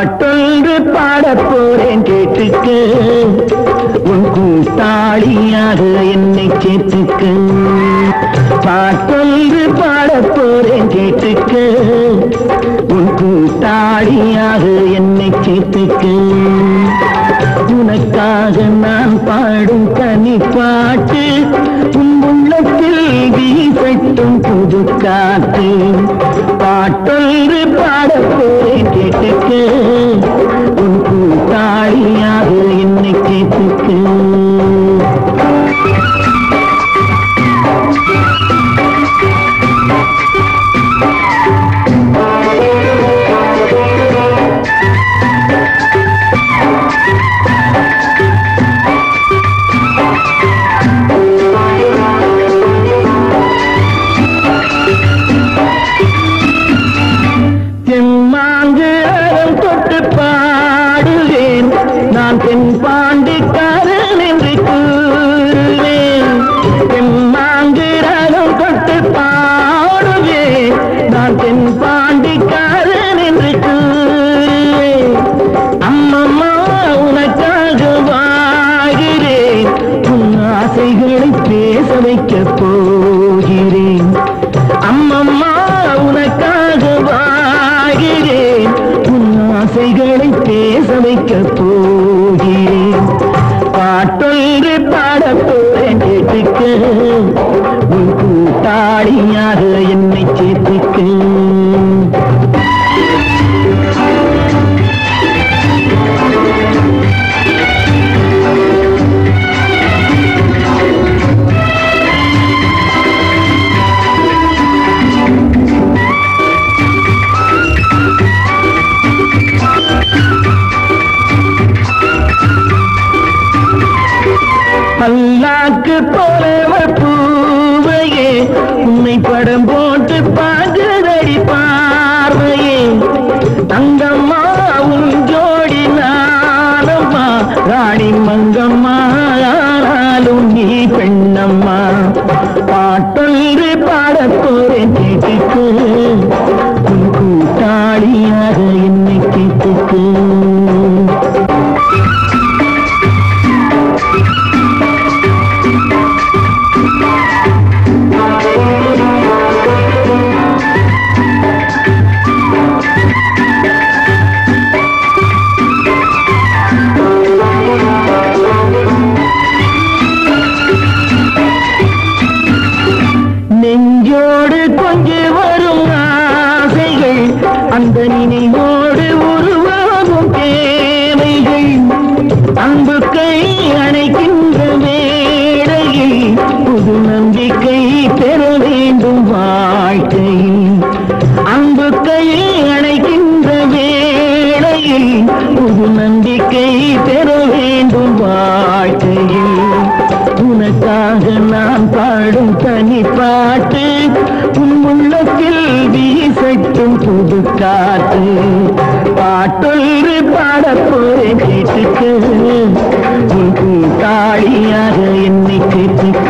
பாட்டொன்று பாடப் போறேன் கேட்டுக்க, உன் கூட்டாளியாக என்னை சேர்த்துக்க. பாட்டொன்று பாடப் போறேன் கேட்டுக்க, உன் கூட்டாளியாக என்னை சேர்த்துக்க. உனக்காக நான் பாடும் தனி பாட்டு, உன் உள்ளத்தில் வீசட்டும் புது காற்று. பாட்டொன்று பாடப் போறேன் கேட்டுக்க, உன் கூட்டாளியாக என்னை கேட்டுக்க. தென்பாண்டிக்காரன் என்று கூறுவேன், தெம்மாங்கிராகம் தொட்டு பாடுவேன். நான் தென்பாண்டிக்காரன் என்று கூறுவேன். அம்மம்மா உனக்காக வாழ்கிறேன், உன் ஆசைகளை பேச வைக்கப் போகிறேன். அம்மம்மா உனக்காக வாழ்கிறேன், உன் ஆசைகளை பேச வைக்கப் போகிறேன். பாட்டொன்று பாடப் போறேன் கேட்டுக்க, உன் கூட்டாளியாக என்னை சேர்த்துக்க. பல்லாக்கு போலவள் பூவையே, உன்னை படம் போட்டு பார்க்கிறடி பார்வையே. தங்கம்மா உன் ஜோடி நானம்மா, ராணி மங்கம்மா ஆனாலும் நீ பெண்ணம்மா. பாட்டொன்று பாடப் போறேன் கேட்டுக்க, உன் கூட்டாளியாக என்னை கேட்டுக்க. நெஞ்சோடு கொஞ்சம் வரும் ஆசைகள், அந்த நினைவோடு உருவாகும் தேவைகள். அன்பு கை அணைக்கின்ற வேளையில் புது நம்பிக்கை பெற வேண்டும் வாழ்க்கையில். அன்பு கை அணைக்கின்ற வேளையில் புது நம்பிக்கை பெற வேண்டும் வாழ்க்கையில். உனக்காக நான் பாடும் தனி பாட்டு, உன் உள்ளத்தில் வீசட்டும் புது காற்று. பாட்டொன்று பாடப் போறேன் கேட்டுக்க, உன் கூட்டாளியாக என்னை கேட்டுக்க.